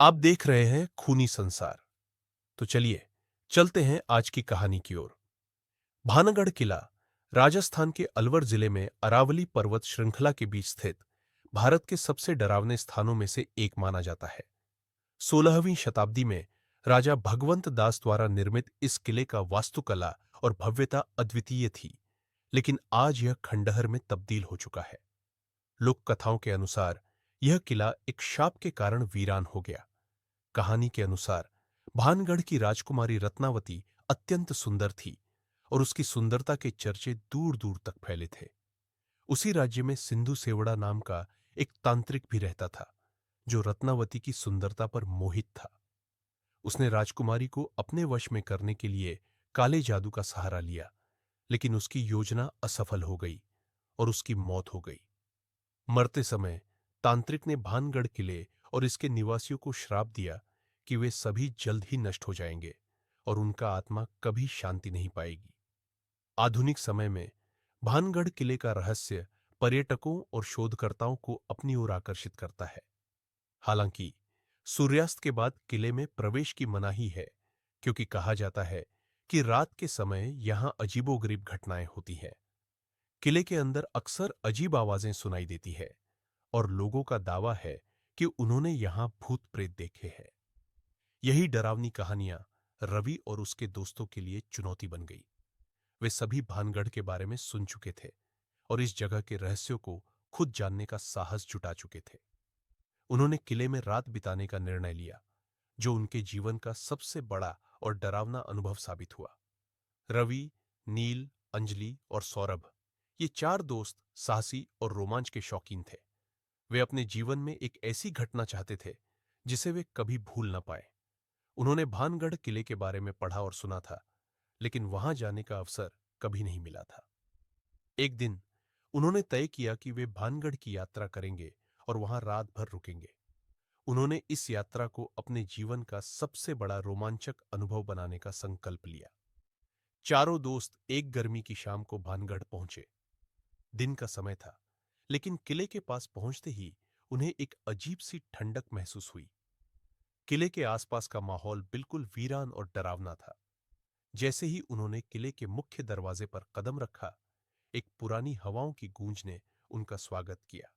आप देख रहे हैं खूनी संसार। तो चलिए चलते हैं आज की कहानी की ओर। भानागढ़ किला राजस्थान के अलवर जिले में अरावली पर्वत श्रृंखला के बीच स्थित भारत के सबसे डरावने स्थानों में से एक माना जाता है। 16वीं शताब्दी में राजा भगवंत दास द्वारा निर्मित इस किले का वास्तुकला और भव्यता अद्वितीय थी, लेकिन आज यह खंडहर में तब्दील हो चुका है। लोक कथाओं के अनुसार यह किला एक शाप के कारण वीरान हो गया। कहानी के अनुसार भानगढ़ की राजकुमारी रत्नावती अत्यंत सुंदर थी और उसकी सुंदरता के चर्चे दूर दूर तक फैले थे। उसी राज्य में सिंधु सेवड़ा नाम का एक तांत्रिक भी रहता था, जो रत्नावती की सुंदरता पर मोहित था। उसने राजकुमारी को अपने वश में करने के लिए काले जादू का सहारा लिया, लेकिन उसकी योजना असफल हो गई और उसकी मौत हो गई। मरते समय तांत्रिक ने भानगढ़ किले और इसके निवासियों को श्राप दिया कि वे सभी जल्द ही नष्ट हो जाएंगे और उनका आत्मा कभी शांति नहीं पाएगी। आधुनिक समय में भानगढ़ किले का रहस्य पर्यटकों और शोधकर्ताओं को अपनी ओर आकर्षित करता है। हालांकि सूर्यास्त के बाद किले में प्रवेश की मनाही है, क्योंकि कहा जाता है कि रात के समय यहां अजीबोगरीब घटनाएं होती हैं। किले के अंदर अक्सर अजीब आवाजें सुनाई देती है और लोगों का दावा है कि उन्होंने यहां भूत प्रेत देखे हैं। यही डरावनी कहानियां रवि और उसके दोस्तों के लिए चुनौती बन गई। वे सभी भानगढ़ के बारे में सुन चुके थे और इस जगह के रहस्यों को खुद जानने का साहस जुटा चुके थे। उन्होंने किले में रात बिताने का निर्णय लिया, जो उनके जीवन का सबसे बड़ा और डरावना अनुभव साबित हुआ। रवि, नील, अंजलि और सौरभ, ये चार दोस्त साहसी और रोमांच के शौकीन थे। वे अपने जीवन में एक ऐसी घटना चाहते थे जिसे वे कभी भूल न पाए। उन्होंने भानगढ़ किले के बारे में पढ़ा और सुना था, लेकिन वहां जाने का अवसर कभी नहीं मिला था। एक दिन उन्होंने तय किया कि वे भानगढ़ की यात्रा करेंगे और वहां रात भर रुकेंगे। उन्होंने इस यात्रा को अपने जीवन का सबसे बड़ा रोमांचक अनुभव बनाने का संकल्प लिया। चारों दोस्त एक गर्मी की शाम को भानगढ़ पहुंचे। दिन का समय था, लेकिन किले के पास पहुंचते ही उन्हें एक अजीब सी ठंडक महसूस हुई। किले के आसपास का माहौल बिल्कुल वीरान और डरावना था। जैसे ही उन्होंने किले के मुख्य दरवाजे पर कदम रखा, एक पुरानी हवाओं की गूंज ने उनका स्वागत किया।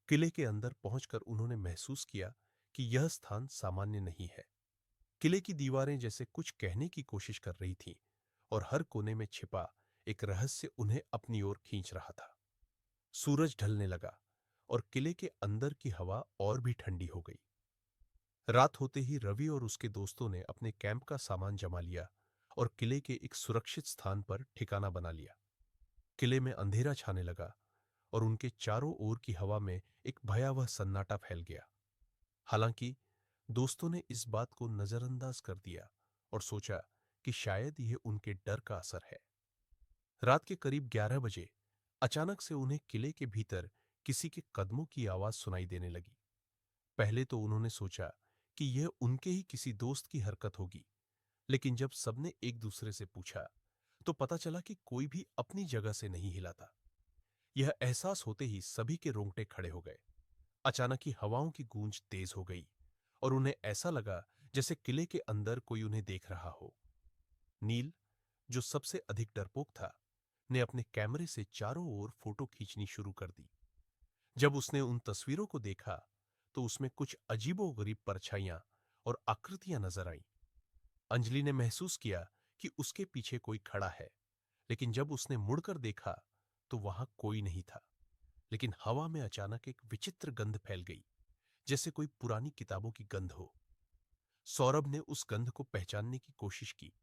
किले के अंदर पहुंचकर उन्होंने महसूस किया कि यह स्थान सामान्य नहीं है। किले की दीवारें जैसे कुछ कहने की कोशिश कर रही थीं और हर कोने में छिपा एक रहस्य उन्हें अपनी ओर खींच रहा था। सूरज ढलने लगा और किले के अंदर की हवा और भी ठंडी हो गई। रात होते ही रवि और उसके दोस्तों ने अपने कैंप का सामान जमा लिया और किले के एक सुरक्षित स्थान पर ठिकाना बना लिया। किले में अंधेरा छाने लगा और उनके चारों ओर की हवा में एक भयावह सन्नाटा फैल गया। हालांकि दोस्तों ने इस बात को नजरअंदाज कर दिया और सोचा कि शायद यह उनके डर का असर है। रात के करीब 11 बजे अचानक से उन्हें किले के भीतर किसी के कदमों की आवाज सुनाई देने लगी। पहले तो उन्होंने सोचा कि यह उनके ही किसी दोस्त की हरकत होगी, लेकिन जब सबने एक दूसरे से पूछा तो पता चला कि कोई भी अपनी जगह से नहीं हिला था। यह एहसास होते ही सभी के रोंगटे खड़े हो गए। अचानक ही हवाओं की गूंज तेज हो गई और उन्हें ऐसा लगा जैसे किले के अंदर कोई उन्हें देख रहा हो। नील, जो सबसे अधिक डरपोक था, ने अपने कैमरे से चारों ओर फोटो खींचनी शुरू कर दी। जब उसने उन तस्वीरों को देखा तो उसमें कुछ अजीबोगरीब परछाइयां और आकृतियां नजर आईं। अंजलि ने महसूस किया कि उसके पीछे कोई खड़ा है, लेकिन जब उसने मुड़कर देखा तो वहां कोई नहीं था। लेकिन हवा में अचानक एक विचित्र गंध फैल गई, जैसे कोई पुरानी किताबों की गंध हो। सौरभ ने उस गंध को पहचानने की कोशिश की,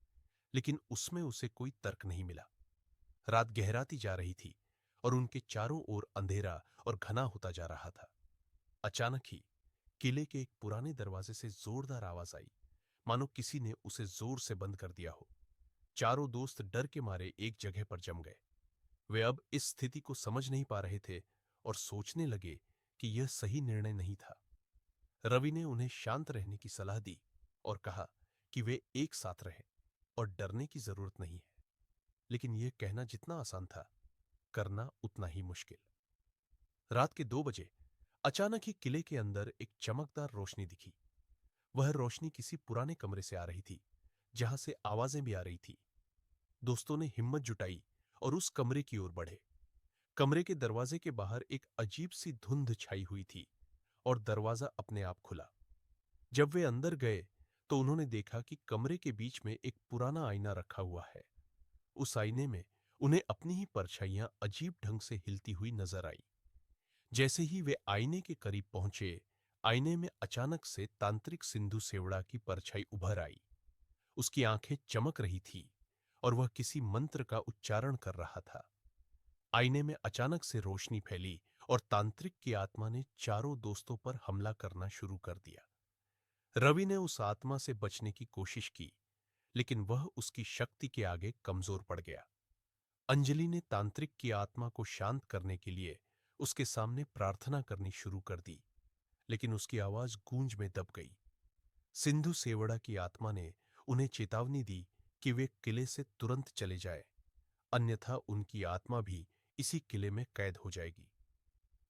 लेकिन उसमें उसे कोई तर्क नहीं मिला। रात गहराती जा रही थी और उनके चारों ओर अंधेरा और घना होता जा रहा था। अचानक ही किले के एक पुराने दरवाजे से जोरदार आवाज आई, मानो किसी ने उसे जोर से बंद कर दिया हो। चारों दोस्त डर के मारे एक जगह पर जम गए। वे अब इस स्थिति को समझ नहीं पा रहे थे और सोचने लगे कि यह सही निर्णय नहीं था। रवि ने उन्हें शांत रहने की सलाह दी और कहा कि वे एक साथ रहें और डरने की जरूरत नहीं है। लेकिन यह कहना जितना आसान था, करना उतना ही मुश्किल। रात के 2 बजे अचानक ही किले के अंदर एक चमकदार रोशनी दिखी। वह रोशनी किसी पुराने कमरे से आ रही थी, जहां से आवाजें भी आ रही थी। दोस्तों ने हिम्मत जुटाई और उस कमरे की ओर बढ़े। कमरे के दरवाजे के बाहर एक अजीब सी धुंध छाई हुई थी और दरवाजा अपने आप खुला। जब वे अंदर गए तो उन्होंने देखा कि कमरे के बीच में एक पुराना आईना रखा हुआ है। उस आईने में उन्हें अपनी ही परछाइयां अजीब ढंग से हिलती हुई नजर आई। जैसे ही वे आईने के करीब पहुंचे, आईने में अचानक से तांत्रिक सिंधु सेवड़ा की परछाई उभर आई। उसकी आंखें चमक रही थी और वह किसी मंत्र का उच्चारण कर रहा था। आईने में अचानक से रोशनी फैली और तांत्रिक की आत्मा ने चारों दोस्तों पर हमला करना शुरू कर दिया। रवि ने उस आत्मा से बचने की कोशिश की, लेकिन वह उसकी शक्ति के आगे कमजोर पड़ गया। अंजलि ने तांत्रिक की आत्मा को शांत करने के लिए उसके सामने प्रार्थना करनी शुरू कर दी, लेकिन उसकी आवाज गूंज में दब गई। सिंधु सेवड़ा की आत्मा ने उन्हें चेतावनी दी कि वे किले से तुरंत चले जाएं, अन्यथा उनकी आत्मा भी इसी किले में कैद हो जाएगी।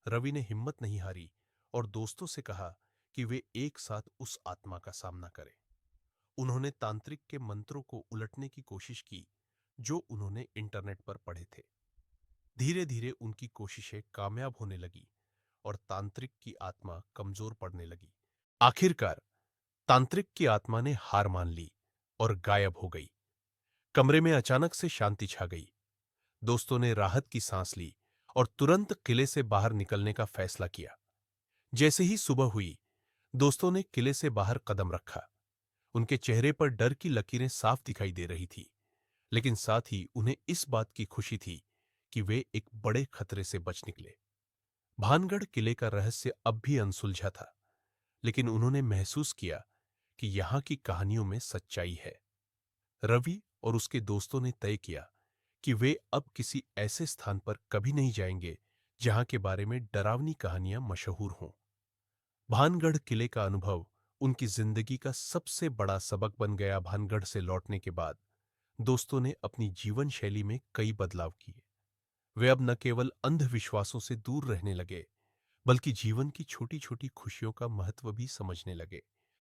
रवि ने हिम्मत नहीं हारी और दोस्तों से कहा कि वे एक साथ उस आत्मा का सामना करें। उन्होंने तांत्रिक के मंत्रों को उलटने की कोशिश की जो उन्होंने इंटरनेट पर पढ़े थे। धीरे धीरे उनकी कोशिशें कामयाब होने लगी और तांत्रिक की आत्मा कमजोर पड़ने लगी। आखिरकार तांत्रिक की आत्मा ने हार मान ली और गायब हो गई। कमरे में अचानक से शांति छा गई। दोस्तों ने राहत की सांस ली और तुरंत किले से बाहर निकलने का फैसला किया। जैसे ही सुबह हुई, दोस्तों ने किले से बाहर कदम रखा। उनके चेहरे पर डर की लकीरें साफ दिखाई दे रही थी, लेकिन साथ ही उन्हें इस बात की खुशी थी कि वे एक बड़े खतरे से बच निकले। भानगढ़ किले का रहस्य अब भी अनसुलझा था, लेकिन उन्होंने महसूस किया कि यहां की कहानियों में सच्चाई है। रवि और उसके दोस्तों ने तय किया कि वे अब किसी ऐसे स्थान पर कभी नहीं जाएंगे जहां के बारे में डरावनी कहानियां मशहूर हों। भानगढ़ किले का अनुभव उनकी जिंदगी का सबसे बड़ा सबक बन गया। भानगढ़ से लौटने के बाद दोस्तों ने अपनी जीवन शैली में कई बदलाव किए। वे अब न केवल अंधविश्वासों से दूर रहने लगे, बल्कि जीवन की छोटी छोटी खुशियों का महत्व भी समझने लगे।